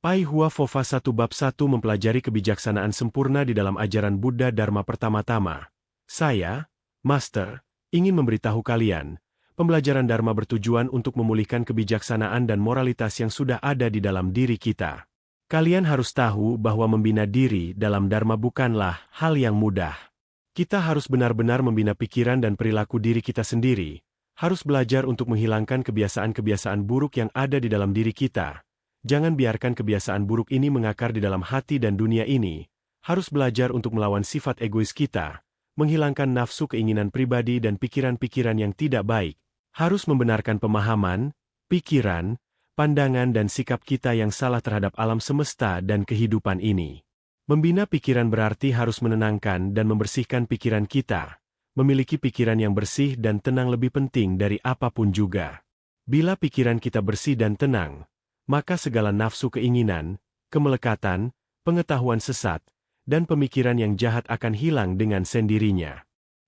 Pai Hua Fofa 1 Bab 1 Mempelajari kebijaksanaan sempurna di dalam ajaran Buddha Dharma. Pertama-tama, saya, Master, ingin memberitahu kalian, pembelajaran Dharma bertujuan untuk memulihkan kebijaksanaan dan moralitas yang sudah ada di dalam diri kita. Kalian harus tahu bahwa membina diri dalam Dharma bukanlah hal yang mudah. Kita harus benar-benar membina pikiran dan perilaku diri kita sendiri, harus belajar untuk menghilangkan kebiasaan-kebiasaan buruk yang ada di dalam diri kita. Jangan biarkan kebiasaan buruk ini mengakar di dalam hati dan dunia ini. Harus belajar untuk melawan sifat egois kita, menghilangkan nafsu keinginan pribadi dan pikiran-pikiran yang tidak baik. Harus membenarkan pemahaman, pikiran, pandangan dan sikap kita yang salah terhadap alam semesta dan kehidupan ini. Membina pikiran berarti harus menenangkan dan membersihkan pikiran kita. Memiliki pikiran yang bersih dan tenang lebih penting dari apapun juga. Bila pikiran kita bersih dan tenang, maka segala nafsu keinginan, kemelekatan, pengetahuan sesat, dan pemikiran yang jahat akan hilang dengan sendirinya.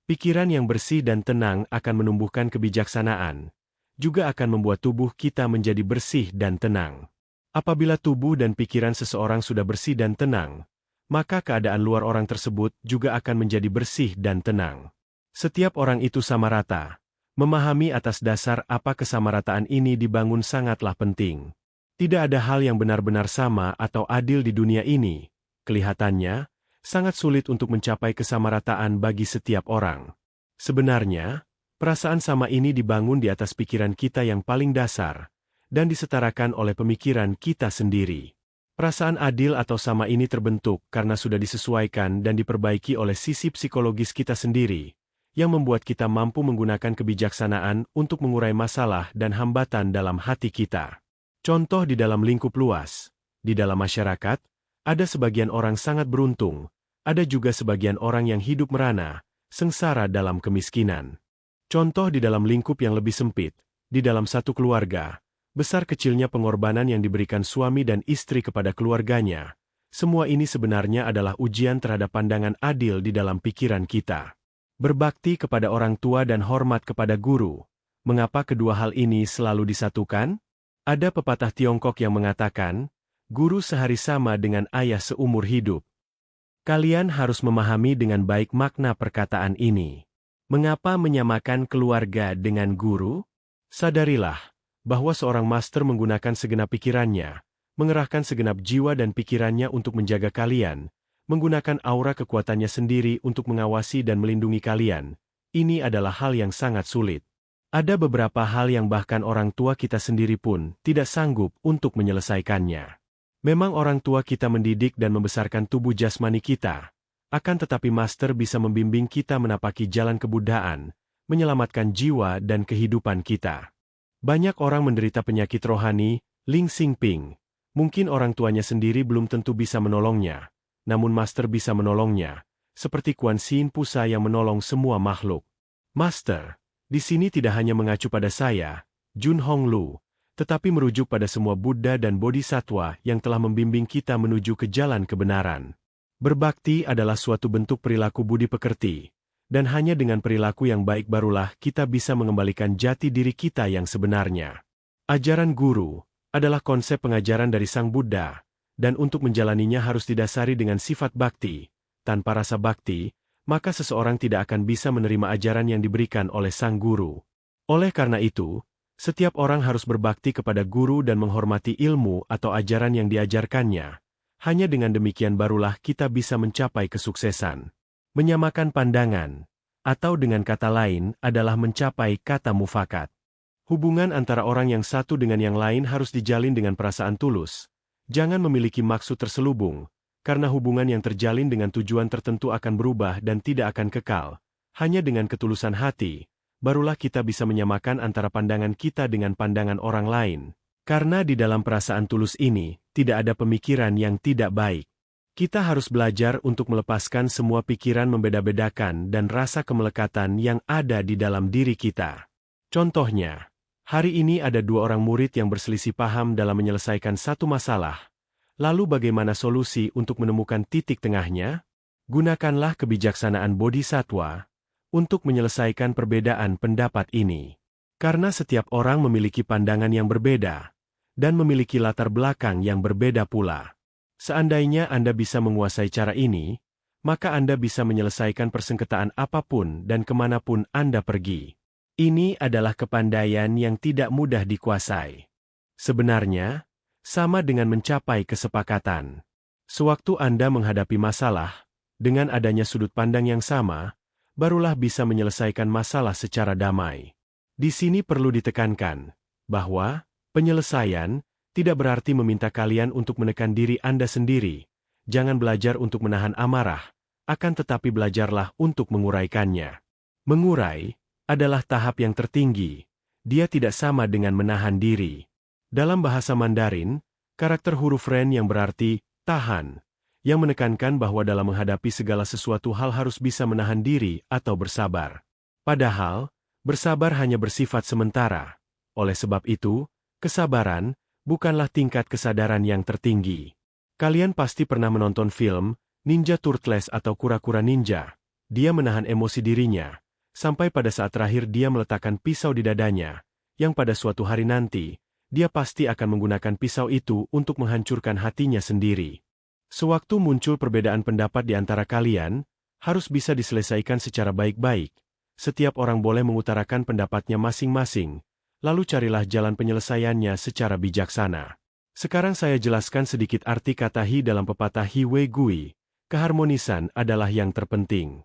Pikiran yang bersih dan tenang akan menumbuhkan kebijaksanaan, juga akan membuat tubuh kita menjadi bersih dan tenang. Apabila tubuh dan pikiran seseorang sudah bersih dan tenang, maka keadaan luar orang tersebut juga akan menjadi bersih dan tenang. Setiap orang itu sama rata. Memahami atas dasar apa kesamarataan ini dibangun sangatlah penting. Tidak ada hal yang benar-benar sama atau adil di dunia ini. Kelihatannya, sangat sulit untuk mencapai kesamarataan bagi setiap orang. Sebenarnya, perasaan sama ini dibangun di atas pikiran kita yang paling dasar, dan disetarakan oleh pemikiran kita sendiri. Perasaan adil atau sama ini terbentuk karena sudah disesuaikan dan diperbaiki oleh sisi psikologis kita sendiri, yang membuat kita mampu menggunakan kebijaksanaan untuk mengurai masalah dan hambatan dalam hati kita. Contoh di dalam lingkup luas. Di dalam masyarakat, ada sebagian orang sangat beruntung, ada juga sebagian orang yang hidup merana, sengsara dalam kemiskinan. Contoh di dalam lingkup yang lebih sempit, di dalam satu keluarga, besar kecilnya pengorbanan yang diberikan suami dan istri kepada keluarganya. Semua ini sebenarnya adalah ujian terhadap pandangan adil di dalam pikiran kita. Berbakti kepada orang tua dan hormat kepada guru. Mengapa kedua hal ini selalu disatukan? Ada pepatah Tiongkok yang mengatakan, guru sehari sama dengan ayah seumur hidup. Kalian harus memahami dengan baik makna perkataan ini. Mengapa menyamakan keluarga dengan guru? Sadarilah bahwa seorang master menggunakan segenap pikirannya, mengerahkan segenap jiwa dan pikirannya untuk menjaga kalian, menggunakan aura kekuatannya sendiri untuk mengawasi dan melindungi kalian. Ini adalah hal yang sangat sulit. Ada beberapa hal yang bahkan orang tua kita sendiri pun tidak sanggup untuk menyelesaikannya. Memang orang tua kita mendidik dan membesarkan tubuh jasmani kita, akan tetapi master bisa membimbing kita menapaki jalan kebuddhaan, menyelamatkan jiwa dan kehidupan kita. Banyak orang menderita penyakit rohani, Ling Sing Ping. Mungkin orang tuanya sendiri belum tentu bisa menolongnya, namun master bisa menolongnya, seperti Kuan Yin Pusa yang menolong semua makhluk. Master di sini tidak hanya mengacu pada saya, Jun Hong Lu, tetapi merujuk pada semua Buddha dan Bodhisattva yang telah membimbing kita menuju ke jalan kebenaran. Berbakti adalah suatu bentuk perilaku budi pekerti, dan hanya dengan perilaku yang baik barulah kita bisa mengembalikan jati diri kita yang sebenarnya. Ajaran guru adalah konsep pengajaran dari Sang Buddha, dan untuk menjalaninya harus didasari dengan sifat bakti. Tanpa rasa bakti, maka seseorang tidak akan bisa menerima ajaran yang diberikan oleh sang guru. Oleh karena itu, setiap orang harus berbakti kepada guru dan menghormati ilmu atau ajaran yang diajarkannya. Hanya dengan demikian barulah kita bisa mencapai kesuksesan. Menyamakan pandangan, atau dengan kata lain adalah mencapai kata mufakat. Hubungan antara orang yang satu dengan yang lain harus dijalin dengan perasaan tulus. Jangan memiliki maksud terselubung. Karena hubungan yang terjalin dengan tujuan tertentu akan berubah dan tidak akan kekal. Hanya dengan ketulusan hati, barulah kita bisa menyamakan antara pandangan kita dengan pandangan orang lain. Karena di dalam perasaan tulus ini, tidak ada pemikiran yang tidak baik. Kita harus belajar untuk melepaskan semua pikiran membeda-bedakan dan rasa kemelekatan yang ada di dalam diri kita. Contohnya, hari ini ada dua orang murid yang berselisih paham dalam menyelesaikan satu masalah. Lalu bagaimana solusi untuk menemukan titik tengahnya? Gunakanlah kebijaksanaan Bodhisattva untuk menyelesaikan perbedaan pendapat ini. Karena setiap orang memiliki pandangan yang berbeda, dan memiliki latar belakang yang berbeda pula. Seandainya Anda bisa menguasai cara ini, maka Anda bisa menyelesaikan persengketaan apapun dan kemanapun Anda pergi. Ini adalah kepandaian yang tidak mudah dikuasai. Sebenarnya, sama dengan mencapai kesepakatan. Sewaktu Anda menghadapi masalah, dengan adanya sudut pandang yang sama, barulah bisa menyelesaikan masalah secara damai. Di sini perlu ditekankan bahwa penyelesaian tidak berarti meminta kalian untuk menekan diri Anda sendiri. Jangan belajar untuk menahan amarah, akan tetapi belajarlah untuk menguraikannya. Mengurai adalah tahap yang tertinggi. Dia tidak sama dengan menahan diri. Dalam bahasa Mandarin, karakter huruf Ren yang berarti tahan, yang menekankan bahwa dalam menghadapi segala sesuatu hal harus bisa menahan diri atau bersabar. Padahal, bersabar hanya bersifat sementara. Oleh sebab itu, kesabaran bukanlah tingkat kesadaran yang tertinggi. Kalian pasti pernah menonton film Ninja Turtles atau Kura-Kura Ninja. Dia menahan emosi dirinya, sampai pada saat terakhir dia meletakkan pisau di dadanya, yang pada suatu hari nanti, dia pasti akan menggunakan pisau itu untuk menghancurkan hatinya sendiri. Sewaktu muncul perbedaan pendapat di antara kalian, harus bisa diselesaikan secara baik-baik. Setiap orang boleh mengutarakan pendapatnya masing-masing, lalu carilah jalan penyelesaiannya secara bijaksana. Sekarang saya jelaskan sedikit arti kata hi dalam pepatah Hi Wei Gui. Keharmonisan adalah yang terpenting.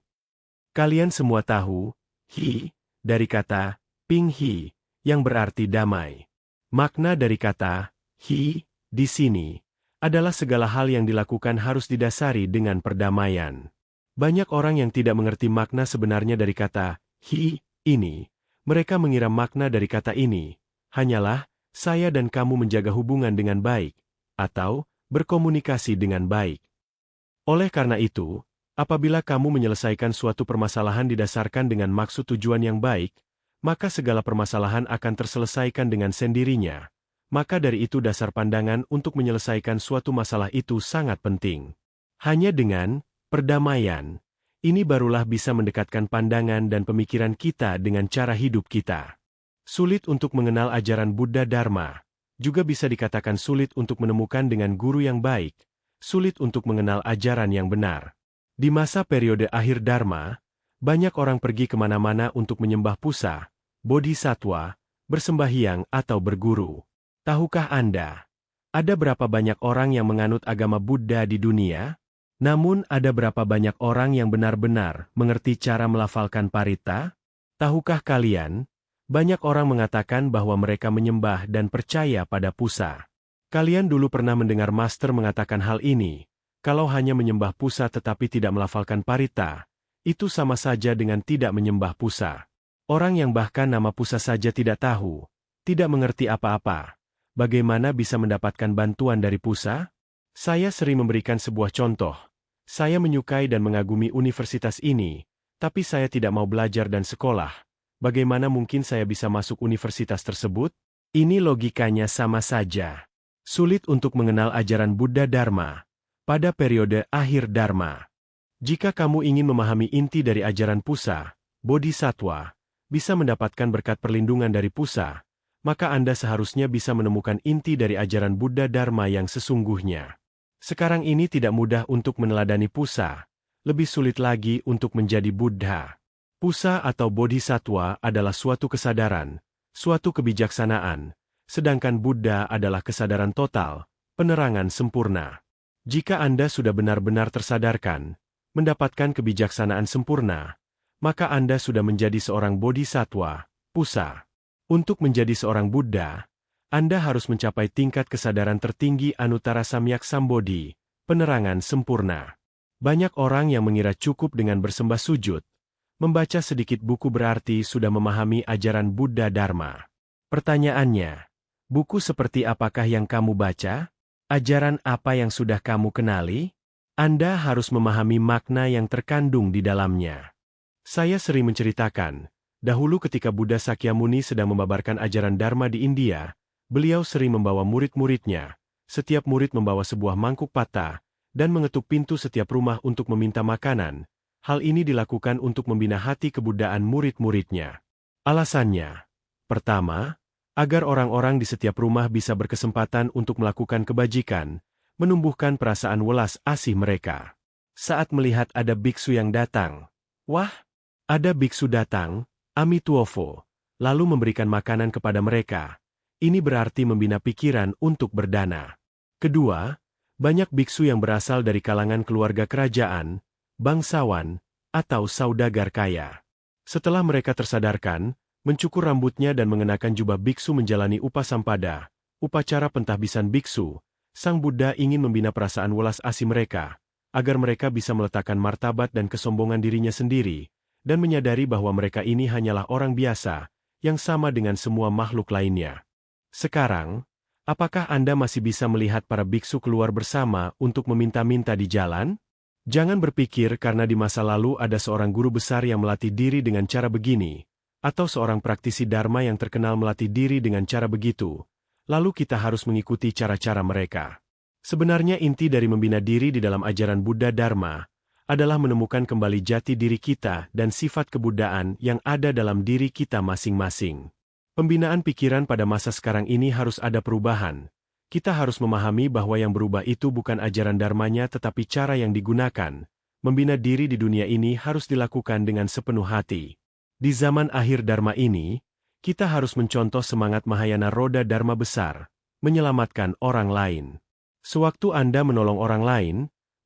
Kalian semua tahu, hi, dari kata ping hi, yang berarti damai. Makna dari kata hi di sini adalah segala hal yang dilakukan harus didasari dengan perdamaian. Banyak orang yang tidak mengerti makna sebenarnya dari kata hi ini. Mereka mengira makna dari kata ini hanyalah saya dan kamu menjaga hubungan dengan baik atau berkomunikasi dengan baik. Oleh karena itu, apabila kamu menyelesaikan suatu permasalahan didasarkan dengan maksud tujuan yang baik, maka segala permasalahan akan terselesaikan dengan sendirinya. Maka dari itu dasar pandangan untuk menyelesaikan suatu masalah itu sangat penting. Hanya dengan perdamaian, ini barulah bisa mendekatkan pandangan dan pemikiran kita dengan cara hidup kita. Sulit untuk mengenal ajaran Buddha Dharma, juga bisa dikatakan sulit untuk menemukan dengan guru yang baik, sulit untuk mengenal ajaran yang benar. Di masa periode akhir Dharma, banyak orang pergi kemana-mana untuk menyembah pusa, bodhisattva, bersembahyang atau berguru. Tahukah Anda, ada berapa banyak orang yang menganut agama Buddha di dunia? Namun ada berapa banyak orang yang benar-benar mengerti cara melafalkan parita? Tahukah kalian, banyak orang mengatakan bahwa mereka menyembah dan percaya pada pusa. Kalian dulu pernah mendengar master mengatakan hal ini, kalau hanya menyembah pusa tetapi tidak melafalkan parita, itu sama saja dengan tidak menyembah pusa. Orang yang bahkan nama pusa saja tidak tahu, tidak mengerti apa-apa, bagaimana bisa mendapatkan bantuan dari pusa? Saya sering memberikan sebuah contoh. Saya menyukai dan mengagumi universitas ini, tapi saya tidak mau belajar dan sekolah. Bagaimana mungkin saya bisa masuk universitas tersebut? Ini logikanya sama saja. Sulit untuk mengenal ajaran Buddha Dharma pada periode akhir Dharma. Jika kamu ingin memahami inti dari ajaran pusa, bodhisattva, bisa mendapatkan berkat perlindungan dari pusa, maka Anda seharusnya bisa menemukan inti dari ajaran Buddha Dharma yang sesungguhnya. Sekarang ini tidak mudah untuk meneladani pusa, lebih sulit lagi untuk menjadi Buddha. Pusa atau bodhisattva adalah suatu kesadaran, suatu kebijaksanaan, sedangkan Buddha adalah kesadaran total, penerangan sempurna. Jika Anda sudah benar-benar tersadarkan, mendapatkan kebijaksanaan sempurna, maka Anda sudah menjadi seorang bodhisattva, pusa. Untuk menjadi seorang Buddha, Anda harus mencapai tingkat kesadaran tertinggi Anuttara Samyak Sambodhi, penerangan sempurna. Banyak orang yang mengira cukup dengan bersembah sujud, membaca sedikit buku berarti sudah memahami ajaran Buddha Dharma. Pertanyaannya, buku seperti apakah yang kamu baca? Ajaran apa yang sudah kamu kenali? Anda harus memahami makna yang terkandung di dalamnya. Saya sering menceritakan, dahulu ketika Buddha Sakyamuni sedang membabarkan ajaran Dharma di India, beliau sering membawa murid-muridnya, setiap murid membawa sebuah mangkuk patah, dan mengetuk pintu setiap rumah untuk meminta makanan. Hal ini dilakukan untuk membina hati kebudayaan murid-muridnya. Alasannya, pertama, agar orang-orang di setiap rumah bisa berkesempatan untuk melakukan kebajikan, menumbuhkan perasaan welas asih mereka. Saat melihat ada biksu yang datang, wah, ada biksu datang, Amituofo, lalu memberikan makanan kepada mereka. Ini berarti membina pikiran untuk berdana. Kedua, banyak biksu yang berasal dari kalangan keluarga kerajaan, bangsawan, atau saudagar kaya. Setelah mereka tersadarkan, mencukur rambutnya dan mengenakan jubah biksu menjalani upasampada, upacara pentahbisan biksu, Sang Buddha ingin membina perasaan welas asih mereka, agar mereka bisa meletakkan martabat dan kesombongan dirinya sendiri, dan menyadari bahwa mereka ini hanyalah orang biasa, yang sama dengan semua makhluk lainnya. Sekarang, apakah Anda masih bisa melihat para biksu keluar bersama untuk meminta-minta di jalan? Jangan berpikir karena di masa lalu ada seorang guru besar yang melatih diri dengan cara begini, atau seorang praktisi dharma yang terkenal melatih diri dengan cara begitu, lalu kita harus mengikuti cara-cara mereka. Sebenarnya inti dari membina diri di dalam ajaran Buddha Dharma adalah menemukan kembali jati diri kita dan sifat kebuddhaan yang ada dalam diri kita masing-masing. Pembinaan pikiran pada masa sekarang ini harus ada perubahan. Kita harus memahami bahwa yang berubah itu bukan ajaran dharmanya tetapi cara yang digunakan. Membina diri di dunia ini harus dilakukan dengan sepenuh hati. Di zaman akhir dharma ini, kita harus mencontoh semangat Mahayana roda dharma besar, menyelamatkan orang lain. Sewaktu Anda menolong orang lain,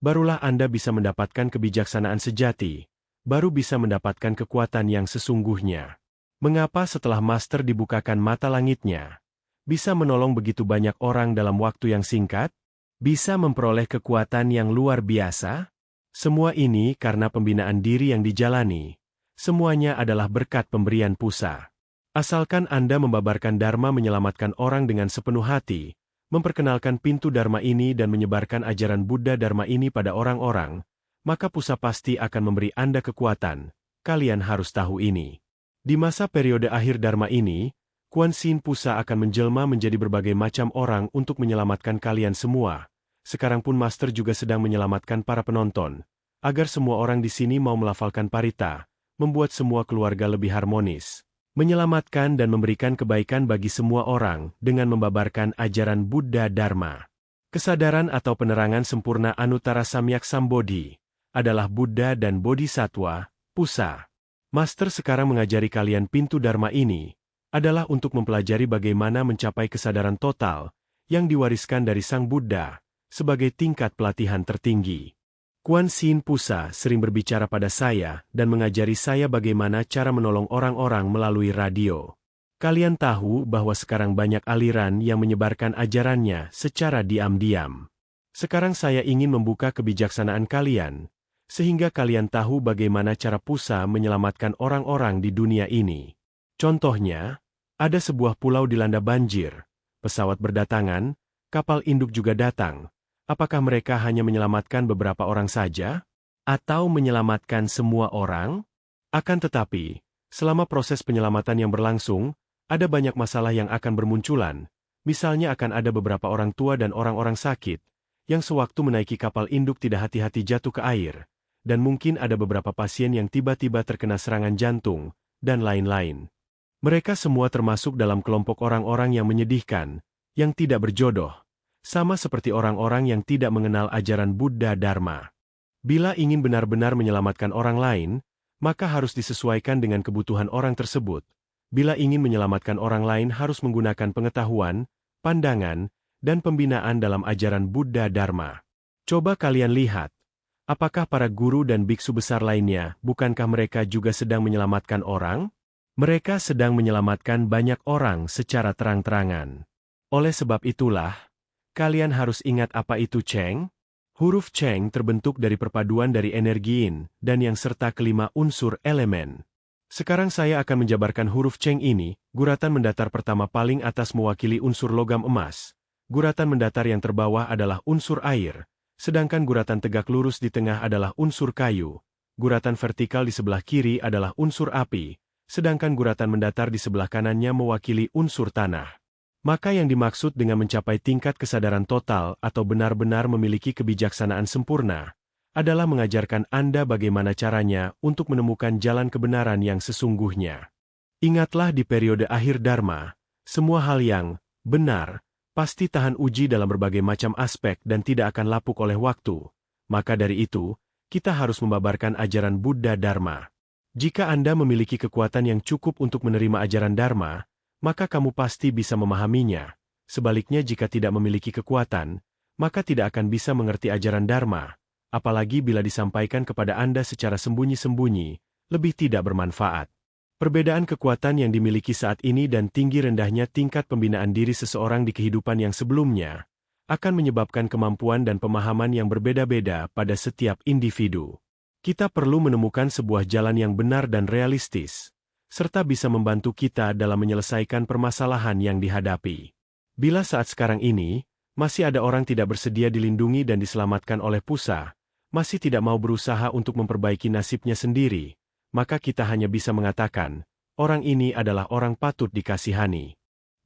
barulah Anda bisa mendapatkan kebijaksanaan sejati, baru bisa mendapatkan kekuatan yang sesungguhnya. Mengapa setelah Master dibukakan mata langitnya, bisa menolong begitu banyak orang dalam waktu yang singkat? Bisa memperoleh kekuatan yang luar biasa? Semua ini karena pembinaan diri yang dijalani. Semuanya adalah berkat pemberian pusa. Asalkan Anda membabarkan Dharma menyelamatkan orang dengan sepenuh hati, memperkenalkan pintu Dharma ini dan menyebarkan ajaran Buddha Dharma ini pada orang-orang, maka pusa pasti akan memberi Anda kekuatan. Kalian harus tahu ini. Di masa periode akhir Dharma ini, Kuan Yin Pusa akan menjelma menjadi berbagai macam orang untuk menyelamatkan kalian semua. Sekarang pun Master juga sedang menyelamatkan para penonton, agar semua orang di sini mau melafalkan parita, membuat semua keluarga lebih harmonis, menyelamatkan dan memberikan kebaikan bagi semua orang dengan membabarkan ajaran Buddha Dharma. Kesadaran atau penerangan sempurna Anuttara Samyak Sambodhi adalah Buddha dan Bodhisattva, Pusa. Master sekarang mengajari kalian pintu Dharma ini, adalah untuk mempelajari bagaimana mencapai kesadaran total, yang diwariskan dari Sang Buddha, sebagai tingkat pelatihan tertinggi. Kuan Yin Pusa sering berbicara pada saya dan mengajari saya bagaimana cara menolong orang-orang melalui radio. Kalian tahu bahwa sekarang banyak aliran yang menyebarkan ajarannya secara diam-diam. Sekarang saya ingin membuka kebijaksanaan kalian, sehingga kalian tahu bagaimana cara Pusa menyelamatkan orang-orang di dunia ini. Contohnya, ada sebuah pulau dilanda banjir, pesawat berdatangan, kapal induk juga datang. Apakah mereka hanya menyelamatkan beberapa orang saja? Atau menyelamatkan semua orang? Akan tetapi, selama proses penyelamatan yang berlangsung, ada banyak masalah yang akan bermunculan. Misalnya akan ada beberapa orang tua dan orang-orang sakit, yang sewaktu menaiki kapal induk tidak hati-hati jatuh ke air. Dan mungkin ada beberapa pasien yang tiba-tiba terkena serangan jantung, dan lain-lain. Mereka semua termasuk dalam kelompok orang-orang yang menyedihkan, yang tidak berjodoh, sama seperti orang-orang yang tidak mengenal ajaran Buddha Dharma. Bila ingin benar-benar menyelamatkan orang lain, maka harus disesuaikan dengan kebutuhan orang tersebut. Bila ingin menyelamatkan orang lain harus menggunakan pengetahuan, pandangan, dan pembinaan dalam ajaran Buddha Dharma. Coba kalian lihat. Apakah para guru dan biksu besar lainnya, bukankah mereka juga sedang menyelamatkan orang? Mereka sedang menyelamatkan banyak orang secara terang-terangan. Oleh sebab itulah, kalian harus ingat apa itu Cheng? Huruf Cheng terbentuk dari perpaduan dari energi Yin dan yang serta kelima unsur elemen. Sekarang saya akan menjabarkan huruf Cheng ini. Guratan mendatar pertama paling atas mewakili unsur logam emas. Guratan mendatar yang terbawah adalah unsur air. Sedangkan guratan tegak lurus di tengah adalah unsur kayu. Guratan vertikal di sebelah kiri adalah unsur api. Sedangkan guratan mendatar di sebelah kanannya mewakili unsur tanah. Maka yang dimaksud dengan mencapai tingkat kesadaran total atau benar-benar memiliki kebijaksanaan sempurna, adalah mengajarkan Anda bagaimana caranya untuk menemukan jalan kebenaran yang sesungguhnya. Ingatlah di periode akhir Dharma, Semua hal yang benar pasti tahan uji dalam berbagai macam aspek dan tidak akan lapuk oleh waktu. Maka dari itu, kita harus membabarkan ajaran Buddha Dharma. Jika Anda memiliki kekuatan yang cukup untuk menerima ajaran Dharma, maka kamu pasti bisa memahaminya. Sebaliknya jika tidak memiliki kekuatan, maka tidak akan bisa mengerti ajaran Dharma, apalagi bila disampaikan kepada Anda secara sembunyi-sembunyi, lebih tidak bermanfaat. Perbedaan kekuatan yang dimiliki saat ini dan tinggi rendahnya tingkat pembinaan diri seseorang di kehidupan yang sebelumnya akan menyebabkan kemampuan dan pemahaman yang berbeda-beda pada setiap individu. Kita perlu menemukan sebuah jalan yang benar dan realistis, serta bisa membantu kita dalam menyelesaikan permasalahan yang dihadapi. Bila saat sekarang ini, masih ada orang tidak bersedia dilindungi dan diselamatkan oleh Pusa, masih tidak mau berusaha untuk memperbaiki nasibnya sendiri, maka kita hanya bisa mengatakan, orang ini adalah orang patut dikasihani.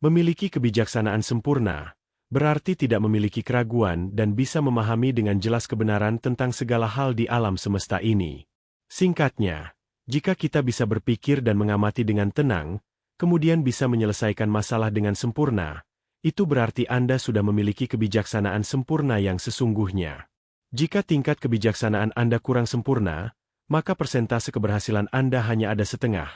Memiliki kebijaksanaan sempurna, berarti tidak memiliki keraguan dan bisa memahami dengan jelas kebenaran tentang segala hal di alam semesta ini. Singkatnya, jika kita bisa berpikir dan mengamati dengan tenang, kemudian bisa menyelesaikan masalah dengan sempurna, itu berarti Anda sudah memiliki kebijaksanaan sempurna yang sesungguhnya. Jika tingkat kebijaksanaan Anda kurang sempurna, maka persentase keberhasilan Anda hanya ada setengah.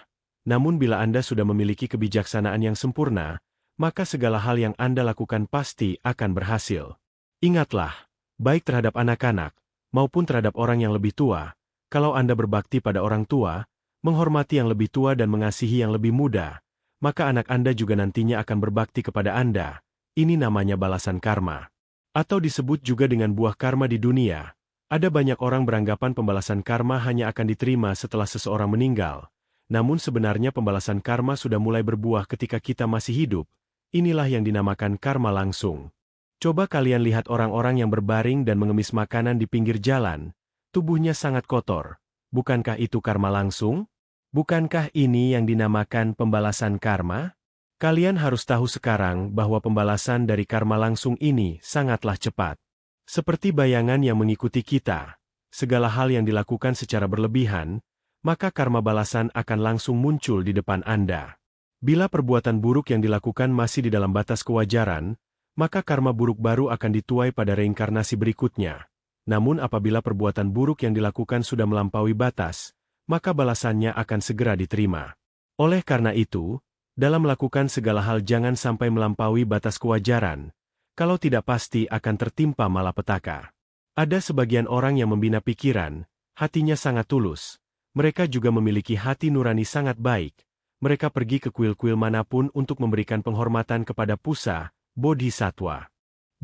Namun bila Anda sudah memiliki kebijaksanaan yang sempurna, maka segala hal yang Anda lakukan pasti akan berhasil. Ingatlah, baik terhadap anak-anak, maupun terhadap orang yang lebih tua, kalau Anda berbakti pada orang tua, menghormati yang lebih tua dan mengasihi yang lebih muda, maka anak Anda juga nantinya akan berbakti kepada Anda. Ini namanya balasan karma. Atau disebut juga dengan buah karma di dunia. Ada banyak orang beranggapan pembalasan karma hanya akan diterima setelah seseorang meninggal. Namun sebenarnya pembalasan karma sudah mulai berbuah ketika kita masih hidup. Inilah yang dinamakan karma langsung. Coba kalian lihat orang-orang yang berbaring dan mengemis makanan di pinggir jalan. Tubuhnya sangat kotor. Bukankah itu karma langsung? Bukankah ini yang dinamakan pembalasan karma? Kalian harus tahu sekarang bahwa pembalasan dari karma langsung ini sangatlah cepat. Seperti bayangan yang mengikuti kita, segala hal yang dilakukan secara berlebihan, maka karma balasan akan langsung muncul di depan Anda. Bila perbuatan buruk yang dilakukan masih di dalam batas kewajaran, maka karma buruk baru akan dituai pada reinkarnasi berikutnya. Namun apabila perbuatan buruk yang dilakukan sudah melampaui batas, maka balasannya akan segera diterima. Oleh karena itu, dalam melakukan segala hal jangan sampai melampaui batas kewajaran. Kalau tidak pasti akan tertimpa malapetaka. Ada sebagian orang yang membina pikiran, hatinya sangat tulus. Mereka juga memiliki hati nurani sangat baik. Mereka pergi ke kuil-kuil manapun untuk memberikan penghormatan kepada Pusa, Bodhisatwa.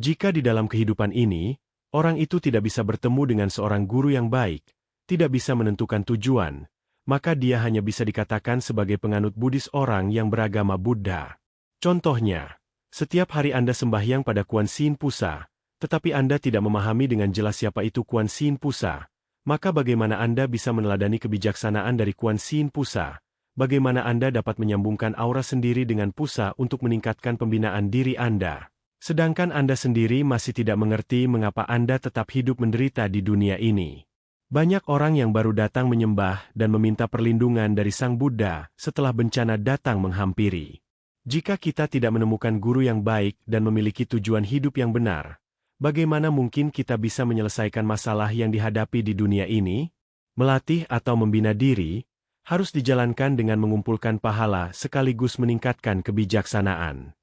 Jika di dalam kehidupan ini, orang itu tidak bisa bertemu dengan seorang guru yang baik, tidak bisa menentukan tujuan, maka dia hanya bisa dikatakan sebagai penganut Buddhis orang yang beragama Buddha. Contohnya, setiap hari Anda sembahyang pada Kuan Yin Pusa, tetapi Anda tidak memahami dengan jelas siapa itu Kuan Yin Pusa, maka bagaimana Anda bisa meneladani kebijaksanaan dari Kuan Yin Pusa? Bagaimana Anda dapat menyambungkan aura sendiri dengan Pusa untuk meningkatkan pembinaan diri Anda? Sedangkan Anda sendiri masih tidak mengerti mengapa Anda tetap hidup menderita di dunia ini. Banyak orang yang baru datang menyembah dan meminta perlindungan dari Sang Buddha setelah bencana datang menghampiri. Jika kita tidak menemukan guru yang baik dan memiliki tujuan hidup yang benar, bagaimana mungkin kita bisa menyelesaikan masalah yang dihadapi di dunia ini? Melatih atau membina diri harus dijalankan dengan mengumpulkan pahala sekaligus meningkatkan kebijaksanaan.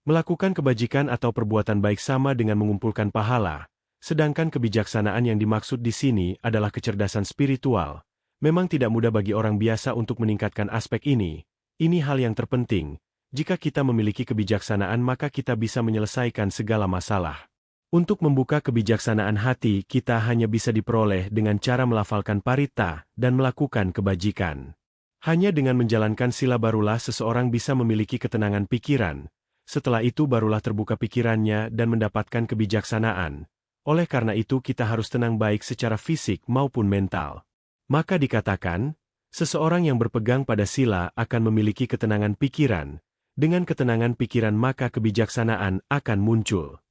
Melakukan kebajikan atau perbuatan baik sama dengan mengumpulkan pahala, sedangkan kebijaksanaan yang dimaksud di sini adalah kecerdasan spiritual. Memang tidak mudah bagi orang biasa untuk meningkatkan aspek ini. Ini hal yang terpenting. Jika kita memiliki kebijaksanaan maka kita bisa menyelesaikan segala masalah. Untuk membuka kebijaksanaan hati kita hanya bisa diperoleh dengan cara melafalkan parita dan melakukan kebajikan. Hanya dengan menjalankan sila barulah seseorang bisa memiliki ketenangan pikiran. Setelah itu barulah terbuka pikirannya dan mendapatkan kebijaksanaan. Oleh karena itu kita harus tenang baik secara fisik maupun mental. Maka dikatakan, seseorang yang berpegang pada sila akan memiliki ketenangan pikiran. Dengan ketenangan pikiran maka kebijaksanaan akan muncul.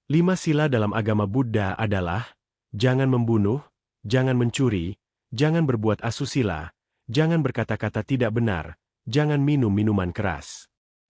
5 sila dalam agama Buddha adalah, jangan membunuh, jangan mencuri, jangan berbuat asusila, jangan berkata-kata tidak benar, jangan minum minuman keras.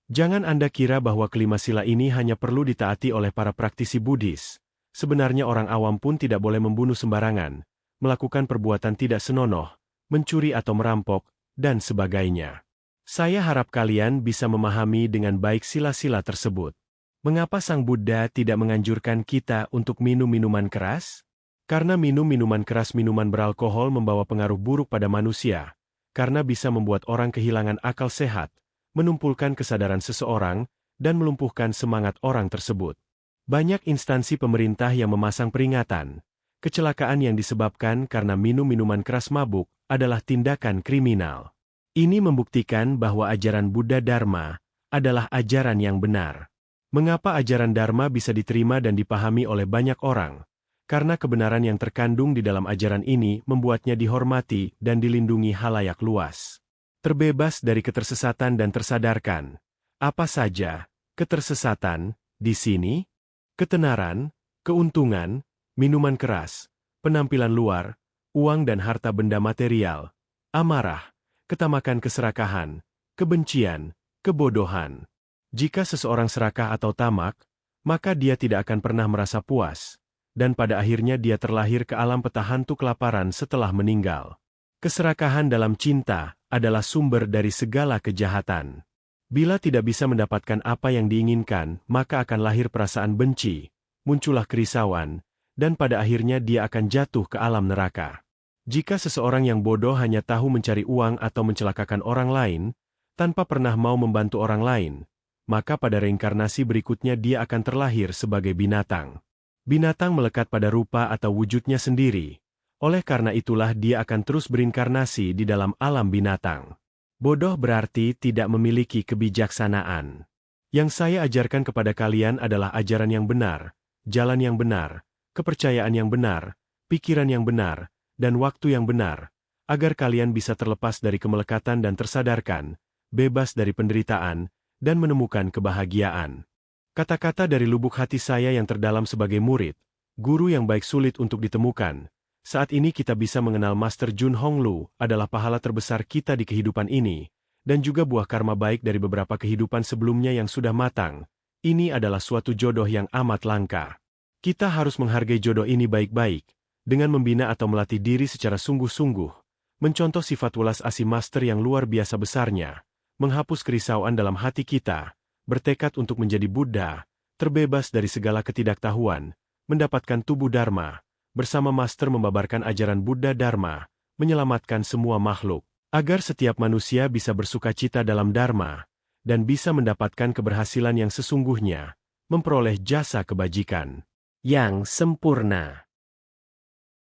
Jangan Anda kira bahwa kelima sila ini hanya perlu ditaati oleh para praktisi Buddhis. Sebenarnya orang awam pun tidak boleh membunuh sembarangan, melakukan perbuatan tidak senonoh, mencuri atau merampok, dan sebagainya. Saya harap kalian bisa memahami dengan baik sila-sila tersebut. Mengapa Sang Buddha tidak menganjurkan kita untuk minum minuman keras? Karena minum minuman keras, minuman beralkohol membawa pengaruh buruk pada manusia, karena bisa membuat orang kehilangan akal sehat, menumpulkan kesadaran seseorang, dan melumpuhkan semangat orang tersebut. Banyak instansi pemerintah yang memasang peringatan. Kecelakaan yang disebabkan karena minum minuman keras mabuk adalah tindakan kriminal. Ini membuktikan bahwa ajaran Buddha Dharma adalah ajaran yang benar. Mengapa ajaran Dharma bisa diterima dan dipahami oleh banyak orang? Karena kebenaran yang terkandung di dalam ajaran ini membuatnya dihormati dan dilindungi halayak luas. Terbebas dari ketersesatan dan tersadarkan. Apa saja ketersesatan di sini? Ketenaran, keuntungan, minuman keras, penampilan luar, uang dan harta benda material, amarah, ketamakan, keserakahan, kebencian, kebodohan. Jika seseorang serakah atau tamak, maka dia tidak akan pernah merasa puas, dan pada akhirnya dia terlahir ke alam peta hantu kelaparan setelah meninggal. Keserakahan dalam cinta adalah sumber dari segala kejahatan. Bila tidak bisa mendapatkan apa yang diinginkan, maka akan lahir perasaan benci, muncullah kerisauan, dan pada akhirnya dia akan jatuh ke alam neraka. Jika seseorang yang bodoh hanya tahu mencari uang atau mencelakakan orang lain, tanpa pernah mau membantu orang lain, maka pada reinkarnasi berikutnya dia akan terlahir sebagai binatang. Binatang melekat pada rupa atau wujudnya sendiri. Oleh karena itulah dia akan terus berinkarnasi di dalam alam binatang. Bodoh berarti tidak memiliki kebijaksanaan. Yang saya ajarkan kepada kalian adalah ajaran yang benar, jalan yang benar, kepercayaan yang benar, pikiran yang benar, dan waktu yang benar, agar kalian bisa terlepas dari kemelekatan dan tersadarkan, bebas dari penderitaan, dan menemukan kebahagiaan. Kata-kata dari lubuk hati saya yang terdalam sebagai murid, guru yang baik sulit untuk ditemukan. Saat ini kita bisa mengenal Master Jun Honglu adalah pahala terbesar kita di kehidupan ini, dan juga buah karma baik dari beberapa kehidupan sebelumnya yang sudah matang. Ini adalah suatu jodoh yang amat langka. Kita harus menghargai jodoh ini baik-baik, dengan membina atau melatih diri secara sungguh-sungguh, mencontoh sifat welas asih Master yang luar biasa besarnya, menghapus kerisauan dalam hati kita, bertekad untuk menjadi Buddha, terbebas dari segala ketidaktahuan, mendapatkan tubuh Dharma, bersama Master membabarkan ajaran Buddha Dharma, menyelamatkan semua makhluk, agar setiap manusia bisa bersukacita dalam Dharma, dan bisa mendapatkan keberhasilan yang sesungguhnya, memperoleh jasa kebajikan yang sempurna.